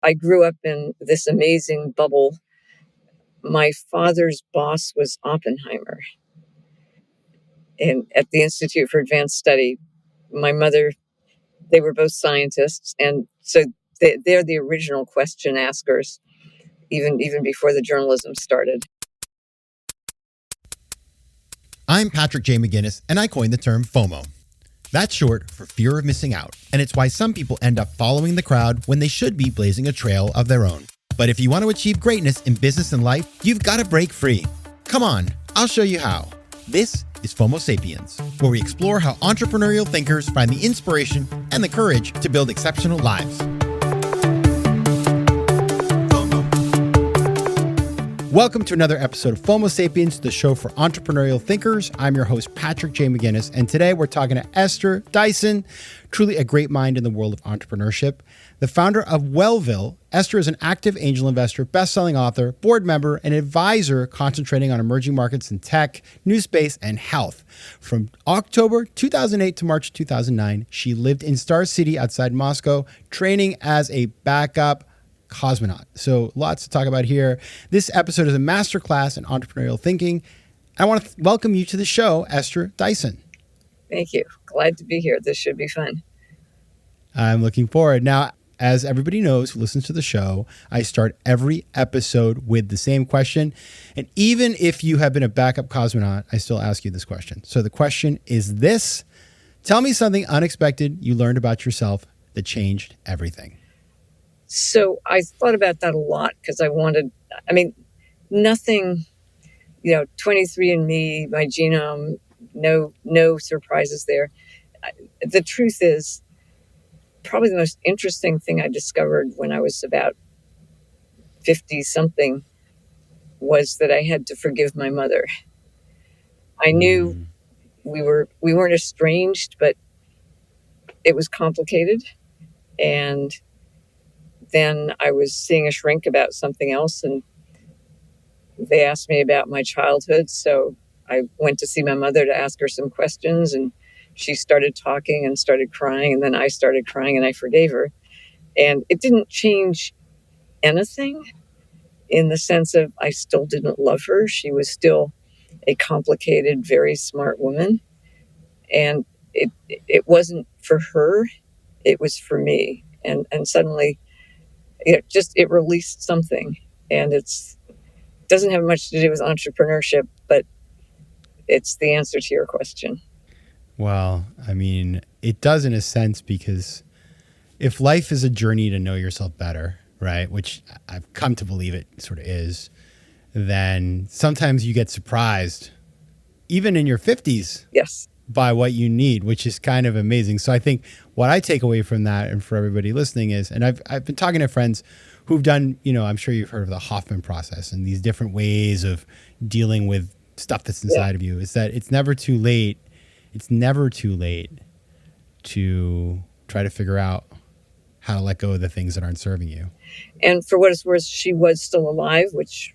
I grew up in this amazing bubble. My father's boss was Oppenheimer at the Institute for Advanced Study. My mother, they were both scientists, and so they're the original question askers, even before the journalism started. I'm Patrick J. McGinnis, and I coined the term FOMO. That's short for fear of missing out, and it's why some people end up following the crowd when they should be blazing a trail of their own. But if you want to achieve greatness in business and life, you've got to break free. Come on, I'll show you how. This is FOMO Sapiens, where we explore how entrepreneurial thinkers find the inspiration and the courage to build exceptional lives. Welcome to another episode of FOMO Sapiens, the show for entrepreneurial thinkers. I'm your host, Patrick J. McGinnis, and today we're talking to Esther Dyson, truly a great mind in the world of entrepreneurship. The founder of Wellville, Esther is an active angel investor, best-selling author, board member, and advisor concentrating on emerging markets in tech, new space, and health. From October 2008 to March 2009, she lived in Star City outside Moscow, training as a backup cosmonaut. So lots to talk about here. This episode is a masterclass in entrepreneurial thinking. I want to welcome you to the show, Esther Dyson. Thank you. Glad to be here. This should be fun. I'm looking forward. Now, as everybody knows who listens to the show, I start every episode with the same question. And even if you have been a backup cosmonaut, I still ask you this question. So the question is this: tell me something unexpected you learned about yourself that changed everything. So I thought about that a lot because nothing, 23andMe, my genome, no surprises there. The truth is, probably the most interesting thing I discovered when I was about 50 something was that I had to forgive my mother. I knew we weren't estranged, but it was complicated. And then I was seeing a shrink about something else, and they asked me about my childhood. So I went to see my mother to ask her some questions, and she started talking and started crying, and then I started crying and I forgave her. And it didn't change anything in the sense of I still didn't love her. She was still a complicated, very smart woman. And it wasn't for her, it was for me. And suddenly it released something, and it doesn't have much to do with entrepreneurship, but it's the answer to your question. Well, it does in a sense, because if life is a journey to know yourself better, right, which I've come to believe it sort of is, then sometimes you get surprised, even in your 50s, yes, by what you need, which is kind of amazing. So I think what I take away from that, and for everybody listening, is, and I've been talking to friends who've done, I'm sure you've heard of the Hoffman process and these different ways of dealing with stuff that's inside of you, is that it's never too late. It's never too late to try to figure out how to let go of the things that aren't serving you. And for what it's worth, she was still alive, which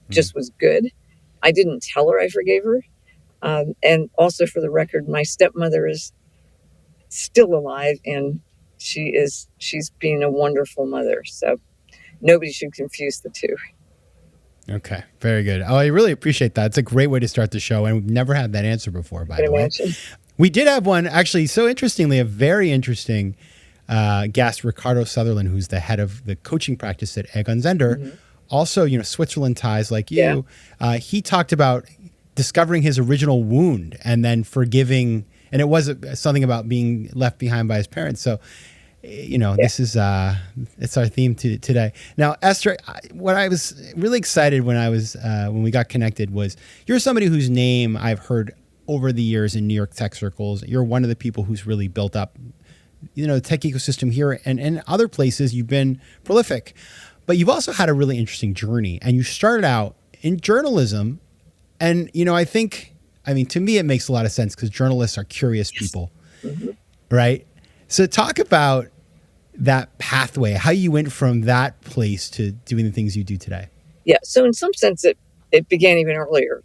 just was good. I didn't tell her I forgave her. And also, for the record, my stepmother is still alive, and she's being a wonderful mother. So nobody should confuse the two. Okay, very good. Oh, I really appreciate that. It's a great way to start the show, and we've never had that answer before, by the way. We did have one, actually, so interestingly, a very interesting guest, Ricardo Sutherland, who's the head of the coaching practice at Egon Zehnder. Mm-hmm. Also, Switzerland ties like you. Yeah. He talked about discovering his original wound and then forgiving, and it was something about being left behind by his parents. So, this is it's our theme today. Now, Esther, what I was really excited when we got connected was you're somebody whose name I've heard over the years in New York tech circles. You're one of the people who's really built up, the tech ecosystem here, and other places. You've been prolific, but you've also had a really interesting journey, and you started out in journalism. And, I think, to me, it makes a lot of sense because journalists are curious people, right? So talk about that pathway, how you went from that place to doing the things you do today. Yeah. So in some sense, it began even earlier.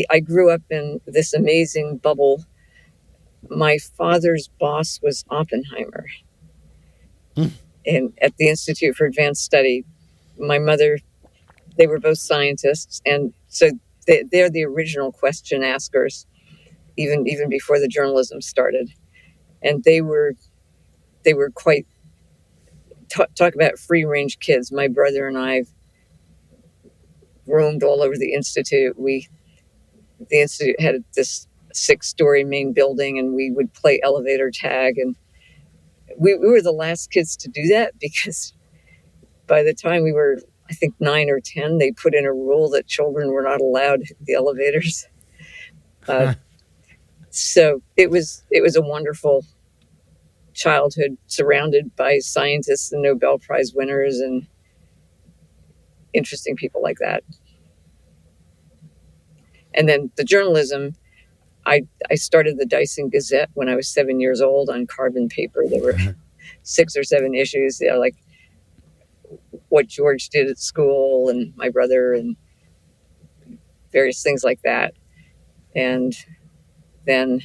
I grew up in this amazing bubble. My father's boss was Oppenheimer. And at the Institute for Advanced Study, my mother, they were both scientists, and so they're the original question askers, even before the journalism started. And they were quite talk about free range kids. My brother and I roamed all over the Institute. The Institute had this 6-story main building, and we would play elevator tag. And we were the last kids to do that, because by the time we were, I think, 9 or 10, they put in a rule that children were not allowed the elevators. So it was a wonderful childhood, surrounded by scientists and Nobel Prize winners and interesting people like that. And then the journalism, I started the Dyson Gazette when I was 7 years old on carbon paper. There were 6 or 7 issues, like what George did at school and my brother and various things like that. And then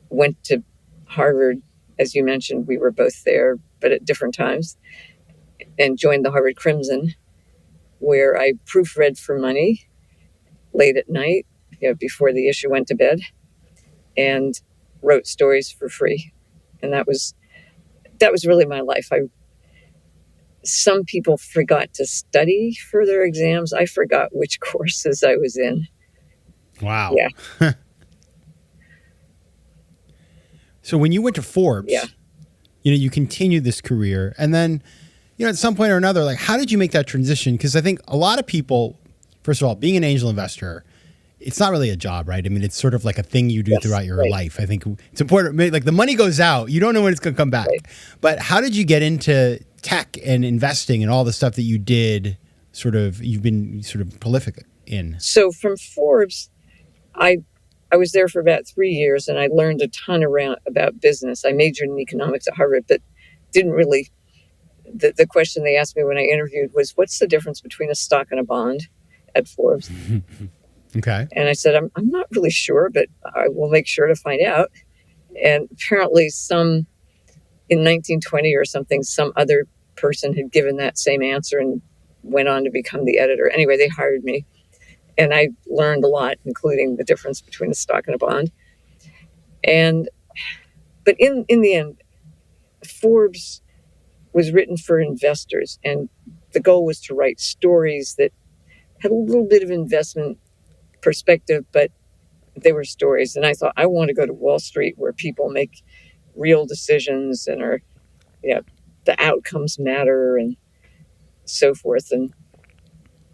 went to Harvard. As you mentioned, we were both there, but at different times, and joined the Harvard Crimson, where I proofread for money late at night, before the issue went to bed, and wrote stories for free. And that was really my life. Some people forgot to study for their exams. I forgot which courses I was in. Wow. Yeah. So when you went to Forbes, you continued this career, and then, at some point or another, like, how did you make that transition? Because I think a lot of people, first of all, being an angel investor, it's not really a job, right? I mean, it's sort of like a thing you do throughout your life. I think it's important. Like, the money goes out, you don't know when it's going to come back. Right. But how did you get into tech and investing and all the stuff that you did? You've been sort of prolific in. So from Forbes, I was there for about 3 years, and I learned a ton about business. I majored in economics at Harvard, but didn't really. The question they asked me when I interviewed was, "What's the difference between a stock and a bond?" at Forbes. Okay. And I said, I'm not really sure, but I will make sure to find out. And apparently in 1920 or something, some other person had given that same answer and went on to become the editor. Anyway, they hired me. And I learned a lot, including the difference between a stock and a bond. But in the end, Forbes was written for investors, and the goal was to write stories that had a little bit of investment perspective, but they were stories. And I thought, I want to go to Wall Street, where people make real decisions and the outcomes matter and so forth. And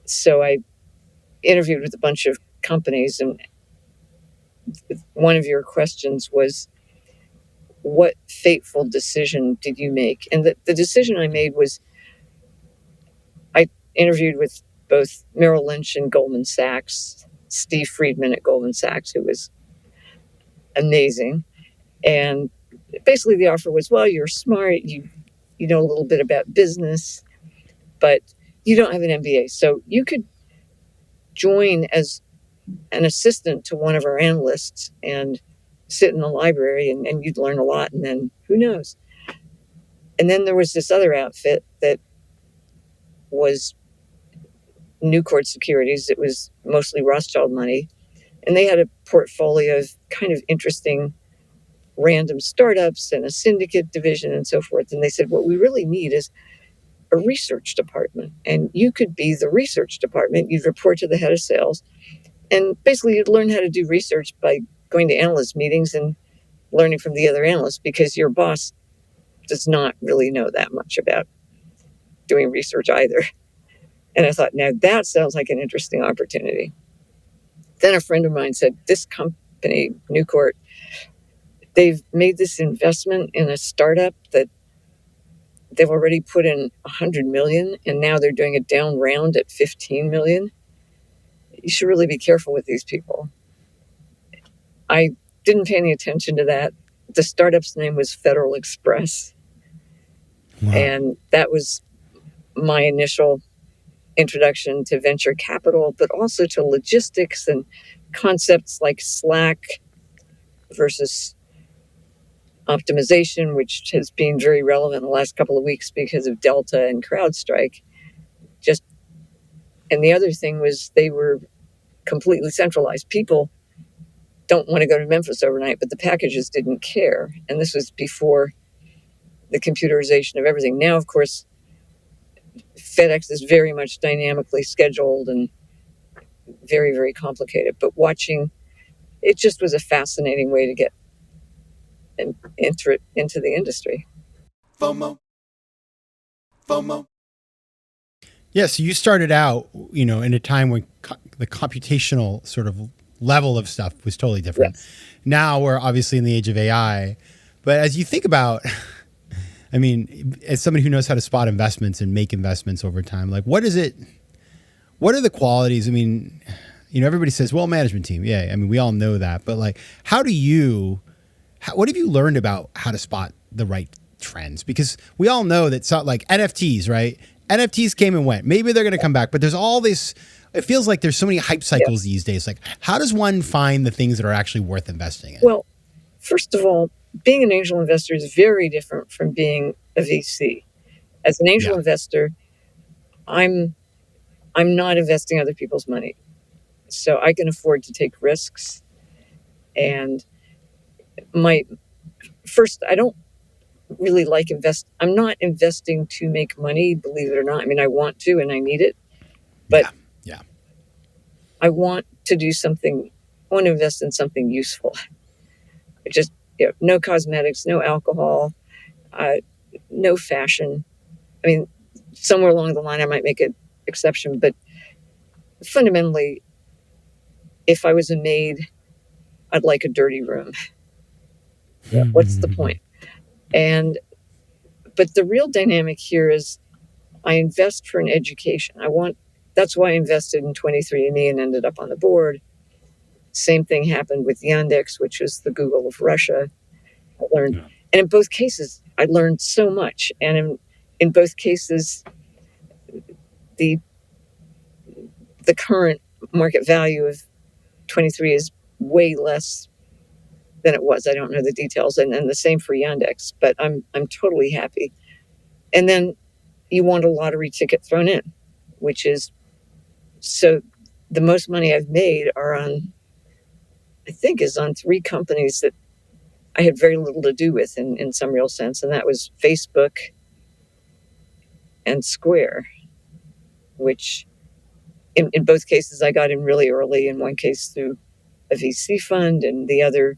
so I interviewed with a bunch of companies, and one of your questions was, what fateful decision did you make? And the decision I made was, I interviewed with both Merrill Lynch and Goldman Sachs, Steve Friedman at Goldman Sachs, who was amazing. And basically the offer was, well, you're smart, you know a little bit about business, but you don't have an MBA. So you could join as an assistant to one of our analysts and sit in the library, and you'd learn a lot, and then who knows. And then there was this other outfit that was Newcourt Securities. It was mostly Rothschild money, and they had a portfolio of kind of interesting random startups and a syndicate division and so forth. And they said, what we really need is a research department, and you could be the research department. You'd report to the head of sales, and basically you'd learn how to do research by going to analyst meetings and learning from the other analysts, because your boss does not really know that much about doing research either. And I thought, now that sounds like an interesting opportunity. Then a friend of mine said, this company, Newcourt, they've made this investment in a startup that they've already put in $100 million, and now they're doing a down round at $15 million. You should really be careful with these people. I didn't pay any attention to that. The startup's name was Federal Express. Wow. And that was my initial introduction to venture capital, but also to logistics and concepts like Slack versus optimization, which has been very relevant in the last couple of weeks because of Delta and CrowdStrike. And the other thing was they were completely centralized. People don't want to go to Memphis overnight, but the packages didn't care. And this was before the computerization of everything. Now, of course, FedEx is very much dynamically scheduled and very, very complicated. But watching, it just was a fascinating way to get into the industry. FOMO. FOMO. Yeah, so you started out, in a time when the computational sort of level of stuff was totally different. Yes. Now we're obviously in the age of AI. But as you think about, I mean, as somebody who knows how to spot investments and make investments over time, like what are the qualities? I mean, everybody says, well, management team. Yeah, I mean, we all know that. But like, what have you learned about how to spot the right trends? Because we all know that like NFTs, right? NFTs came and went. Maybe they're going to come back, but there's all this, it feels like there's so many hype cycles these days. Like, how does one find the things that are actually worth investing in? Well, first of all, being an angel investor is very different from being a VC. As an angel investor, I'm not investing other people's money. So I can afford to take risks. And I don't really like I'm not investing to make money, believe it or not. I mean, I want to and I need it, but yeah. I want to do something. I want to invest in something useful. Just no cosmetics, no alcohol, no fashion. I mean, somewhere along the line, I might make an exception, but fundamentally, if I was a maid, I'd like a dirty room. What's the point? But the real dynamic here is I invest for an education. That's why I invested in 23andMe and ended up on the board. Same thing happened with Yandex, which is the Google of Russia. I learned, and in both cases, I learned so much. And in both cases, the current market value of 23 is way less than it was. I don't know the details, and the same for Yandex. But I'm totally happy. And then you want a lottery ticket thrown in, which is so the most money I've made is on 3 companies that I had very little to do with in some real sense. And that was Facebook and Square, which in both cases I got in really early. In one case through a VC fund, and the other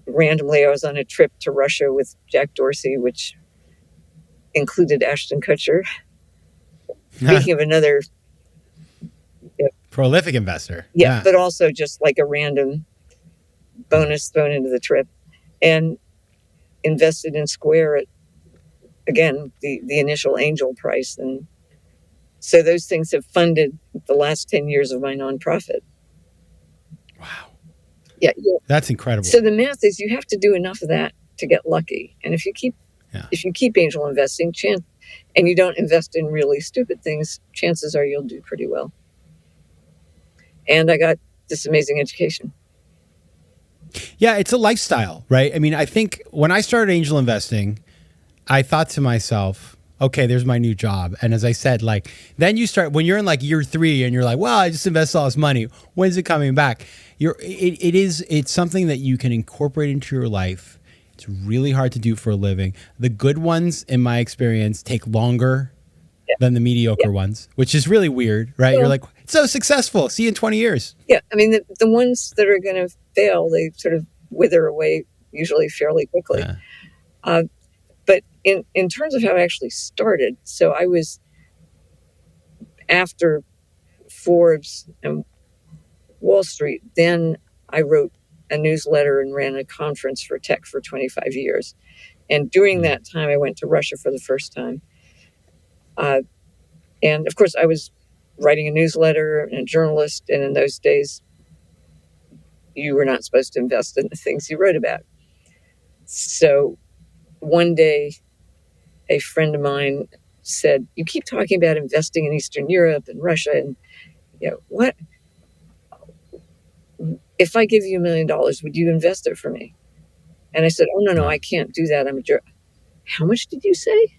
randomly I was on a trip to Russia with Jack Dorsey, which included Ashton Kutcher. Speaking of another prolific investor. But also just like a random bonus thrown into the trip, and invested in Square at, again, the initial angel price. And so those things have funded the last 10 years of my nonprofit. Wow. Yeah. That's incredible. So the math is you have to do enough of that to get lucky. And if you keep angel investing, and you don't invest in really stupid things, chances are you'll do pretty well. And I got this amazing education. Yeah, it's a lifestyle, right? I mean, I think when I started angel investing, I thought to myself, okay, there's my new job. And as I said, like, then you start, when you're in like year 3 and you're like, well, I just invested all this money. When's it coming back? It's something that you can incorporate into your life. It's really hard to do for a living. The good ones, in my experience, take longer than the mediocre ones, which is really weird, right? You're like, it's so successful. See you in 20 years. Yeah. I mean, the ones that are going to fail, they sort of wither away usually fairly quickly. Yeah. But in terms of how I actually started, so I was after Forbes and Wall Street, then I wrote a newsletter and ran a conference for tech for 25 years. And during that time, I went to Russia for the first time. And of course, I was writing a newsletter and a journalist. And in those days, you were not supposed to invest in the things you wrote about. So one day, a friend of mine said, you keep talking about investing in Eastern Europe and Russia. And, what? If I give you $1 million, would you invest it for me? And I said, oh, no, I can't do that. I'm a journalist. How much did you say?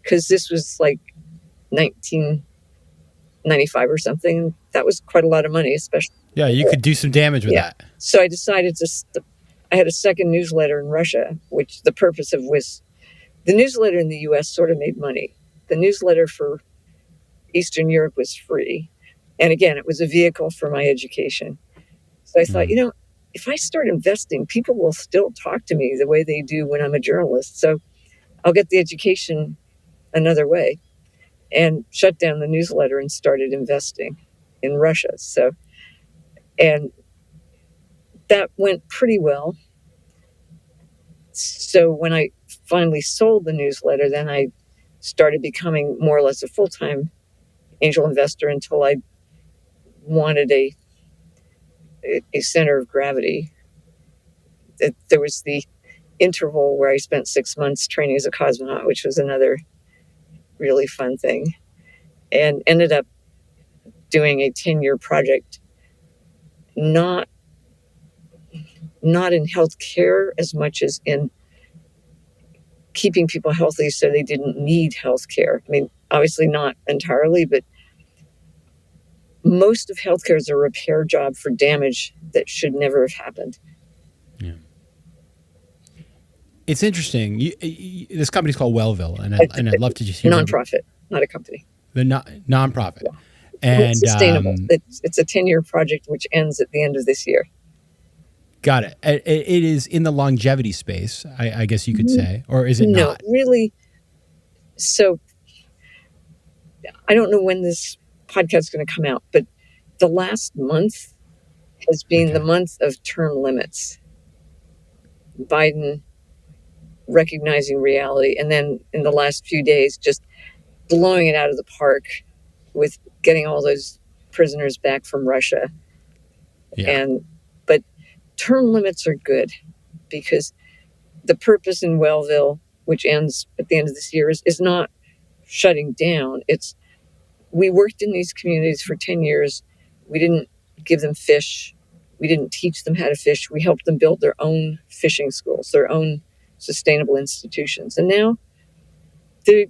Because this was like 1995 or something. That was quite a lot of money, especially. Yeah, you could do some damage with that. So I decided I had a second newsletter in Russia, which the purpose of was the newsletter in the US sort of made money. The newsletter for Eastern Europe was free. And again, it was a vehicle for my education. So I thought, if I start investing, people will still talk to me the way they do when I'm a journalist. So I'll get the education another way, and shut down the newsletter and started investing in Russia. And that went pretty well. So when I finally sold the newsletter, then I started becoming more or less a full-time angel investor until I wanted a center of gravity. There was the interval where I spent 6 months training as a cosmonaut, which was another really fun thing, and ended up doing a 10-year project, not in healthcare as much as in keeping people healthy so they didn't need healthcare. I mean, obviously not entirely, but most of healthcare is a repair job for damage that should never have happened. Yeah. It's interesting. This company's called Wellville, and I'd love to just hear nonprofit, not a company. The nonprofit. Yeah. And it's sustainable. It's a 10-year project which ends at the end of this year. Got it. It is in the longevity space, I guess you could say, or is it not? No, really. So I don't know when this podcast is going to come out, but the last month has been the month of term limits. Biden recognizing reality, and then in the last few days, just blowing it out of the park with getting all those prisoners back from Russia. Yeah. But term limits are good because the purpose in Wellville, which ends at the end of this year, is not shutting down. We worked in these communities for 10 years. We didn't give them fish. We didn't teach them how to fish. We helped them build their own fishing schools, their own sustainable institutions. And now they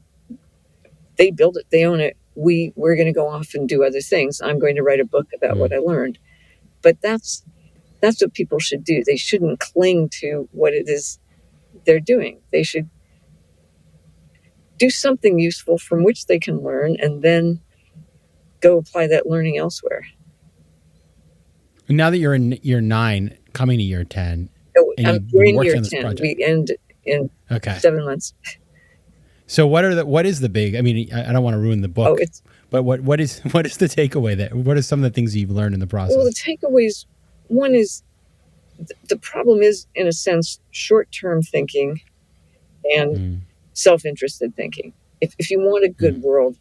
build it, they own it. We're going to go off and do other things. I'm going to write a book about what I learned. But that's what people should do. They shouldn't cling to what it is they're doing. They should do something useful from which they can learn and then go apply that learning elsewhere. Now that you're in year 9, coming to year 10, we're in year 10. We end in 7 months. So what is the big? I mean, I don't want to ruin the book. But what is the takeaway? What are some of the things you've learned in the process? Well, the takeaways. One is the problem is, in a sense, short-term thinking and self-interested thinking. If you want a good world,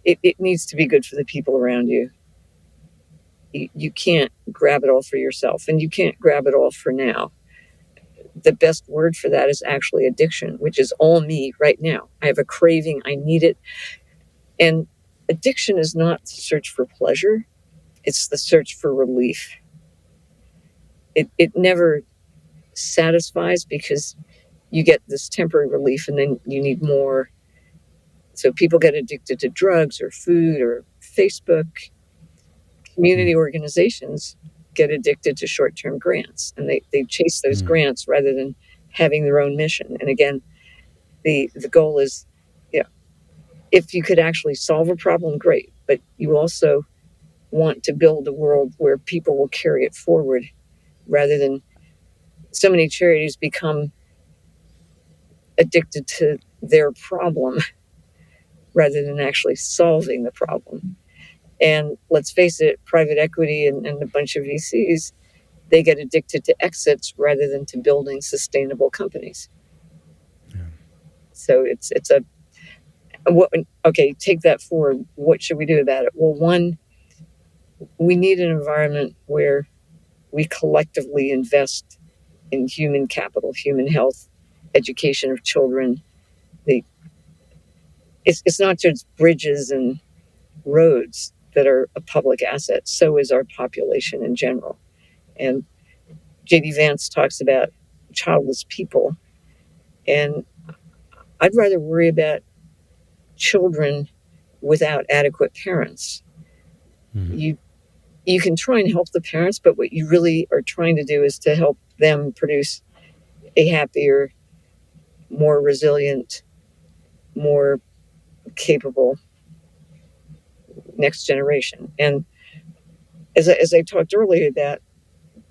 it needs to be good for the people around you. You can't grab it all for yourself, and you can't grab it all for now. The best word for that is actually addiction, which is all me right now. I have a craving. I need it. And addiction is not the search for pleasure. It's the search for relief. It never satisfies because you get this temporary relief and then you need more. So people get addicted to drugs or food or Facebook. Community organizations get addicted to short-term grants, and they chase those grants rather than having their own mission. And again, the goal is, if you could actually solve a problem, great. But you also want to build a world where people will carry it forward rather than so many charities become addicted to their problem rather than actually solving the problem. And let's face it, private equity and a bunch of VCs, they get addicted to exits rather than to building sustainable companies. Yeah. So take that forward. What should we do about it? Well, one, we need an environment where we collectively invest in human capital, human health, education of children. It's not just bridges and roads that are a public asset. So is our population in general. And J.D. Vance talks about childless people. And I'd rather worry about children without adequate parents. Mm-hmm. You can try and help the parents, but what you really are trying to do is to help them produce a happier, more resilient, more capable next generation. And as I talked earlier about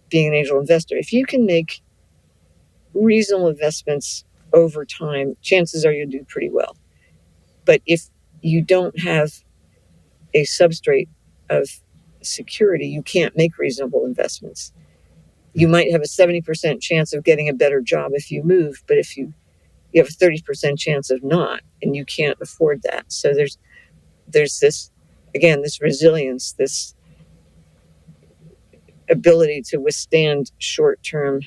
being an angel investor, if you can make reasonable investments over time, chances are you'll do pretty well. But if you don't have a substrate of security, you can't make reasonable investments. You might have a 70% chance of getting a better job if you move, but if you have a 30% chance of not, and you can't afford that. So there's this, again, this resilience, this ability to withstand short-term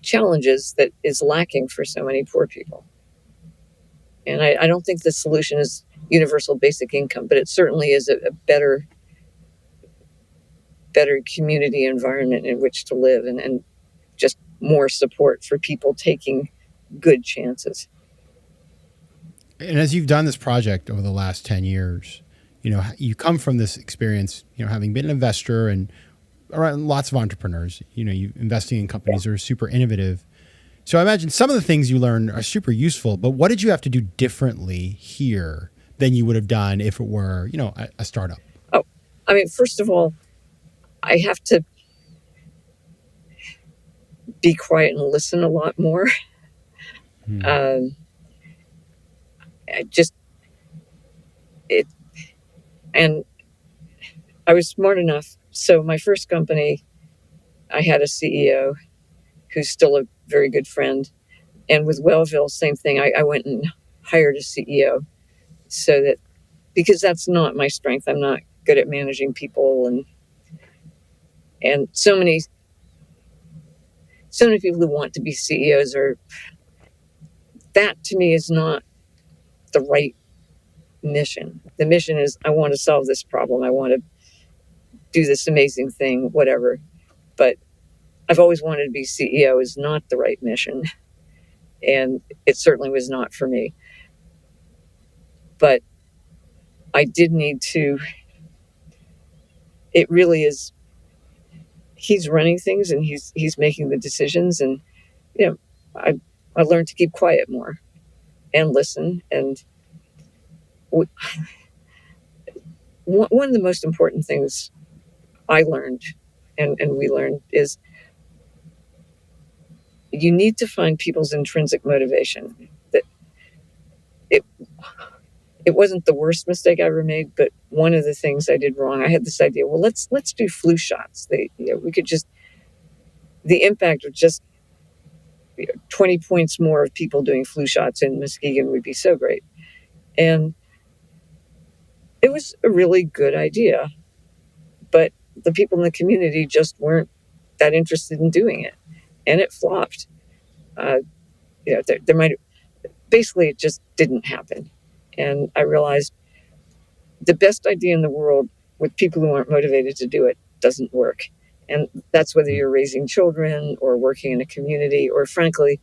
challenges that is lacking for so many poor people. And I don't think the solution is universal basic income, but it certainly is a better community environment in which to live, and just more support for people taking good chances. And as you've done this project over the last 10 years, you come from this experience, having been an investor and around lots of entrepreneurs, you investing in companies that are super innovative. So I imagine some of the things you learned are super useful, but what did you have to do differently here than you would have done if it were, a startup? Oh, I mean, first of all, I have to be quiet and listen a lot more. And I was smart enough. So my first company, I had a CEO who's still a very good friend. And with Wellville, same thing. I went and hired a CEO so that, because that's not my strength. I'm not good at managing people, and so many people who want to be CEOs that to me is not the right mission. The mission is, I want to solve this problem. I want to do this amazing thing, whatever. But I've always wanted to be CEO is not the right mission. And it certainly was not for me. But I did need to, it really is, he's running things and he's making the decisions. And, I learned to keep quiet more and listen. And one of the most important things I learned and we learned is you need to find people's intrinsic motivation. That it wasn't the worst mistake I ever made, but one of the things I did wrong, I had this idea, well, let's do flu shots. We could just, the impact of just 20 points more of people doing flu shots in Muskegon would be so great. And it was a really good idea, but the people in the community just weren't that interested in doing it. And it flopped. There might, basically it just didn't happen. And I realized the best idea in the world with people who aren't motivated to do it doesn't work. And that's whether you're raising children or working in a community, or frankly,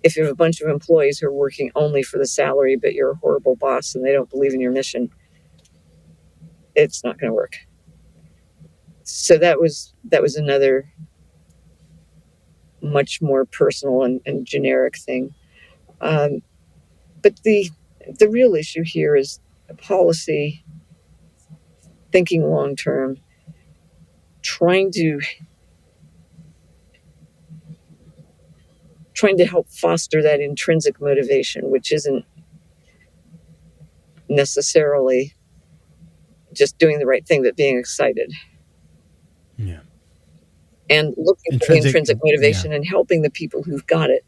if you have a bunch of employees who are working only for the salary, but you're a horrible boss and they don't believe in your mission, it's not going to work. So that was another much more personal and generic thing. But the real issue here is policy, thinking long term, trying to help foster that intrinsic motivation, which isn't necessarily just doing the right thing, but being excited. Yeah. And looking for the intrinsic motivation and helping the people who've got it,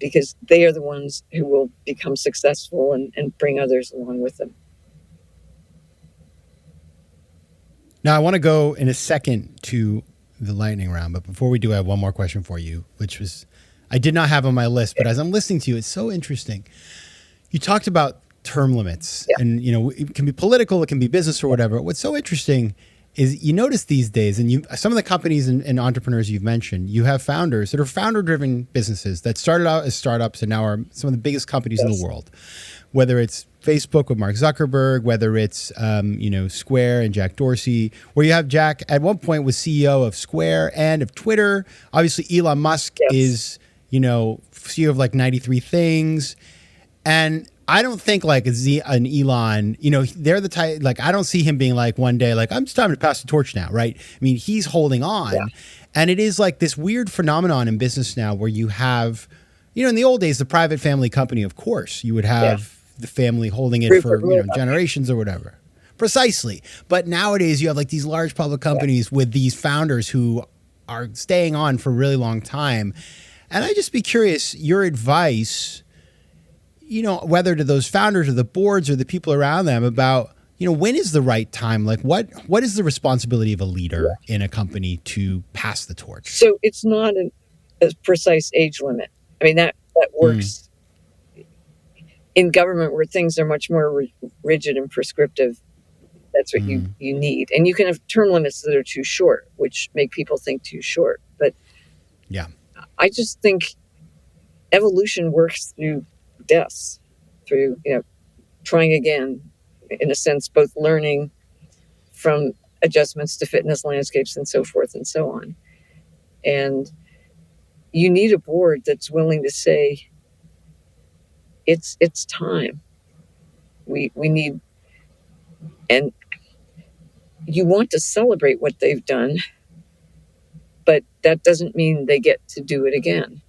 because they are the ones who will become successful and bring others along with them. Now, I want to go in a second to the lightning round, but before we do, I have one more question for you, which was, I did not have on my list, but as I'm listening to you, it's so interesting. You talked about term limits, and it can be political, it can be business or whatever. What's so interesting is you notice these days, and some of the companies and entrepreneurs you've mentioned, you have founders that are founder-driven businesses that started out as startups and now are some of the biggest companies in the world. Whether it's Facebook with Mark Zuckerberg, whether it's Square and Jack Dorsey, where you have Jack at one point was CEO of Square and of Twitter. Obviously, Elon Musk is CEO of like 93 Things, and I don't think like an Elon, they're the type, like, I don't see him being like one day, like, it's time to pass the torch now, right? I mean, he's holding on. Yeah. And it is like this weird phenomenon in business now where you have, in the old days, the private family company, of course, you would have the family holding it for generations or whatever. Precisely. But nowadays you have like these large public companies with these founders who are staying on for a really long time. And I'd just be curious, your advice, whether to those founders or the boards or the people around them about, when is the right time? Like what is the responsibility of a leader in a company to pass the torch? So it's not a precise age limit. I mean, that works in government where things are much more rigid and prescriptive. That's what you need. And you can have term limits that are too short, which make people think too short. But I just think evolution works through deaths, through trying again, in a sense, both learning from adjustments to fitness landscapes and so forth and so on. And you need a board that's willing to say it's time. We need, and you want to celebrate what they've done, but that doesn't mean they get to do it again.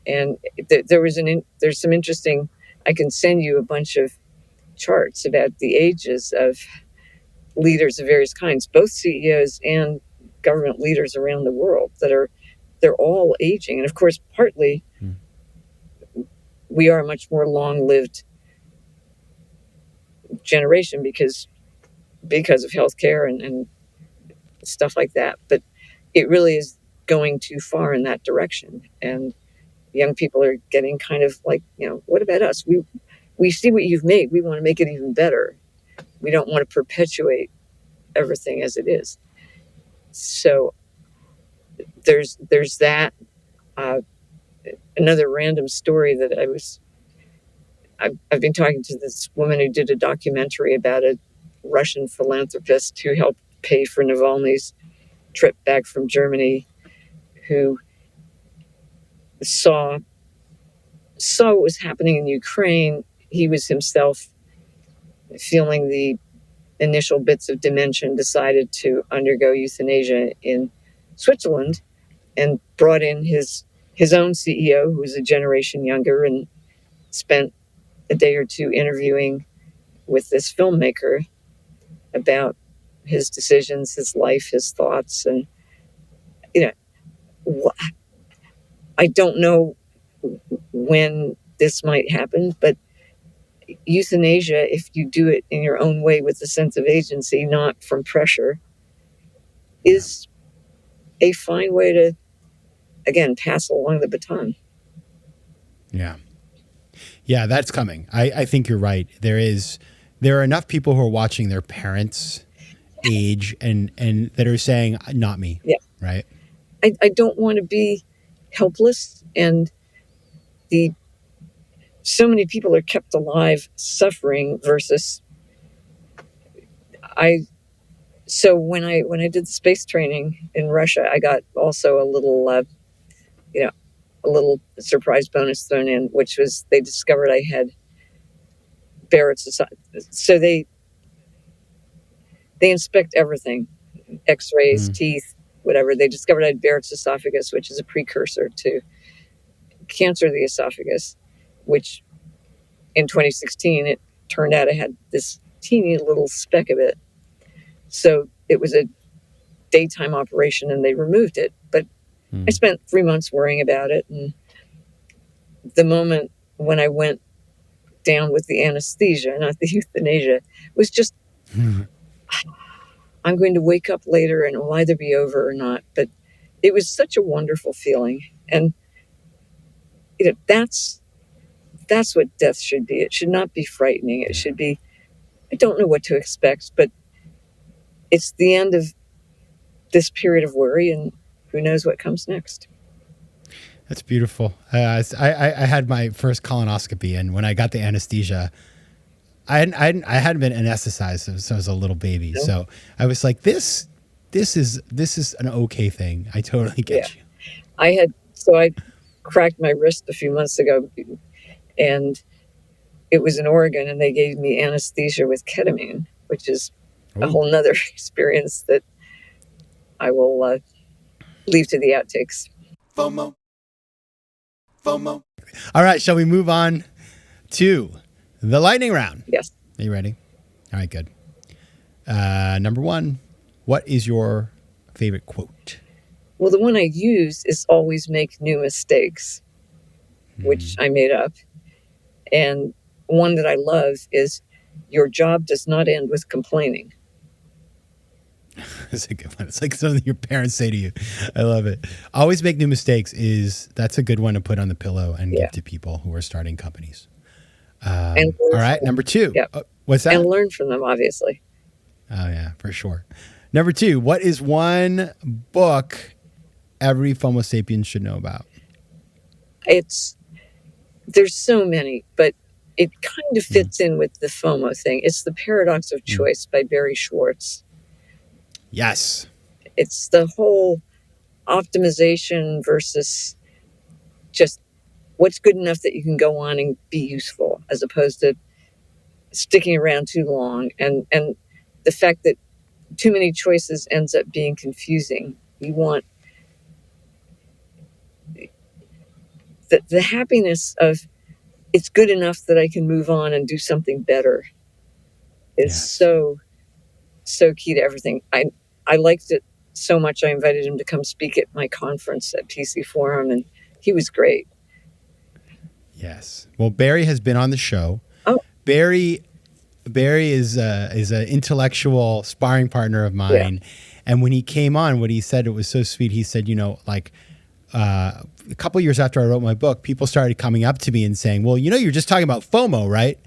And there's some interesting, I can send you a bunch of charts about the ages of leaders of various kinds, both CEOs and government leaders around the world they're all aging. And of course, partly we are a much more long-lived generation because of healthcare and stuff like that. But it really is going too far in that direction. And young people are getting kind of like, what about us? We see what you've made. We want to make it even better. We don't want to perpetuate everything as it is. So there's that. Another random story that I've been talking to this woman who did a documentary about a Russian philanthropist who helped pay for Navalny's trip back from Germany, who saw what was happening in Ukraine. He was himself feeling the initial bits of dementia, decided to undergo euthanasia in Switzerland, and brought in his own CEO, who was a generation younger, and spent a day or two interviewing with this filmmaker about his decisions, his life, his thoughts. And, I don't know when this might happen, but euthanasia, if you do it in your own way with a sense of agency, not from pressure, is a fine way to, again, pass along the baton. Yeah, that's coming. I think you're right. There are enough people who are watching their parents age and that are saying, not me. Yeah. Right. I don't want to be helpless, and so many people are kept alive suffering versus so when I did the space training in Russia, I got also a little surprise bonus thrown in, which was they discovered I had Barrett's esophagus. So they inspect everything, x-rays, teeth, whatever. They discovered I had Barrett's esophagus, which is a precursor to cancer of the esophagus, which in 2016, it turned out I had this teeny little speck of it. So it was a daytime operation and they removed it. But I spent 3 months worrying about it. And the moment when I went down with the anesthesia, not the euthanasia, was just, I'm going to wake up later and it will either be over or not. But it was such a wonderful feeling. And that's what death should be. It should not be frightening. It should be, I don't know what to expect, but it's the end of this period of worry, and who knows what comes next. That's beautiful. I had my first colonoscopy, and when I got the anesthesia, I hadn't been anesthetized since I was a little baby. No. So I was like, this is an okay thing. I totally get you. I cracked my wrist a few months ago, and it was in Oregon, and they gave me anesthesia with ketamine, which is a whole nother experience that I will leave to the outtakes. FOMO. FOMO. All right, shall we move on to the lightning round? Yes. Are you ready? All right, good. Number one, what is your favorite quote? Well, the one I use is always make new mistakes, which I made up. And one that I love is your job does not end with complaining. That's a good one. It's like something your parents say to you. I love it. Always make new mistakes that's a good one to put on the pillow and give to people who are starting companies. All right, number two. Yep. What's that? And learn from them, obviously. Oh, yeah, for sure. Number two, what is one book every FOMO Sapien should know about? There's so many, but it kind of fits in with the FOMO thing. It's The Paradox of Choice by Barry Schwartz. Yes. It's the whole optimization versus just what's good enough that you can go on and be useful, as opposed to sticking around too long. And the fact that too many choices ends up being confusing. You want the happiness of it's good enough that I can move on and do something better is so key to everything. I liked it so much I invited him to come speak at my conference at PC Forum, and he was great. Yes. Well, Barry has been on the show. Oh. Barry is an intellectual sparring partner of mine. Yeah. And when he came on, what he said, it was so sweet. He said, a couple years after I wrote my book, people started coming up to me and saying, well, you're just talking about FOMO, right?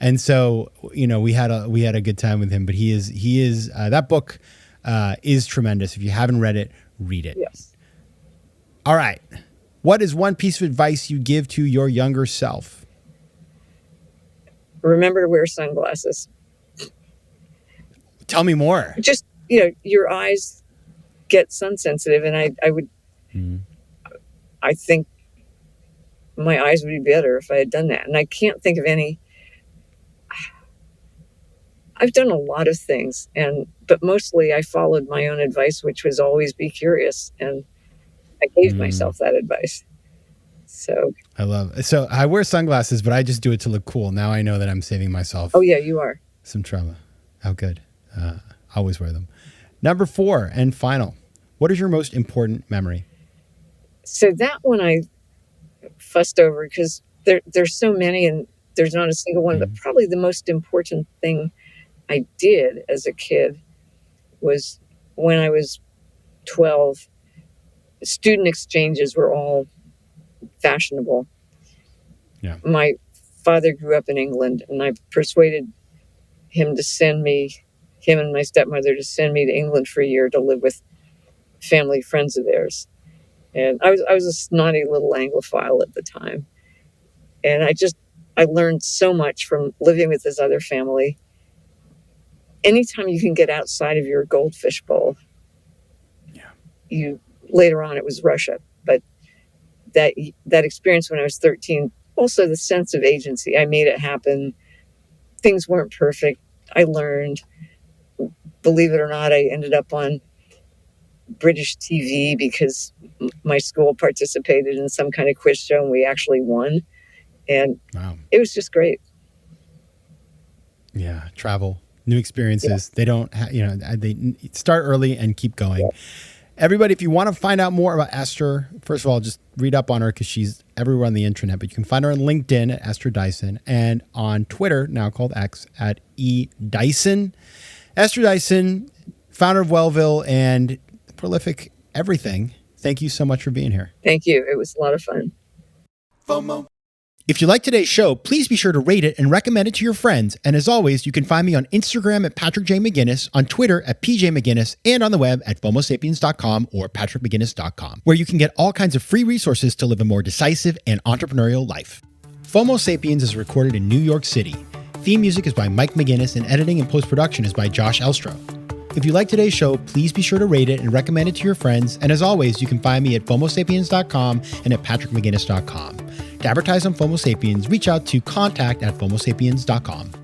And so, we had a good time with him, but he is that book is tremendous. If you haven't read it, read it. Yes. All right. What is one piece of advice you give to your younger self? Remember to wear sunglasses. Tell me more. Just, your eyes get sun sensitive, and I would, I think my eyes would be better if I had done that. And I can't think of any. I've done a lot of things, but mostly I followed my own advice, which was always be curious. And I gave myself that advice. So I love it. So I wear sunglasses, but I just do it to look cool. Now I know that I'm saving myself. Oh yeah, you are. Some trauma. How good. Always wear them. Number 4 and final. What is your most important memory? So that one I fussed over because there's so many and there's not a single one, but probably the most important thing I did as a kid was when I was 12, student exchanges were all fashionable. Yeah. My father grew up in England, and I persuaded him and my stepmother to send me to England for a year to live with family friends of theirs. And I was a snotty little Anglophile at the time. And I learned so much from living with this other family. Anytime you can get outside of your goldfish bowl, later on it was Russia, but that experience when I was 13, also the sense of agency. I made it happen. Things weren't perfect. I learned. Believe it or not, I ended up on British TV because my school participated in some kind of quiz show and we actually won. And It was just great. Yeah, travel, new experiences. Yeah. They don't, they start early and keep going. Yeah. Everybody, if you want to find out more about Esther, first of all, just read up on her because she's everywhere on the internet. But you can find her on LinkedIn at Esther Dyson and on Twitter, now called X, at @eDyson. Esther Dyson, founder of Wellville and prolific everything. Thank you so much for being here. Thank you. It was a lot of fun. FOMO. If you like today's show, please be sure to rate it and recommend it to your friends. And as always, you can find me on Instagram at Patrick J. McGinnis, on Twitter at PJ McGinnis, and on the web at FOMOSapiens.com or PatrickMcGinnis.com, where you can get all kinds of free resources to live a more decisive and entrepreneurial life. FOMO Sapiens is recorded in New York City. Theme music is by Mike McGinnis, and editing and post-production is by Josh Elstro. If you like today's show, please be sure to rate it and recommend it to your friends. And as always, you can find me at FOMOSapiens.com and at PatrickMcGinnis.com. To advertise on FOMO Sapiens, reach out to contact@FOMOSapiens.com.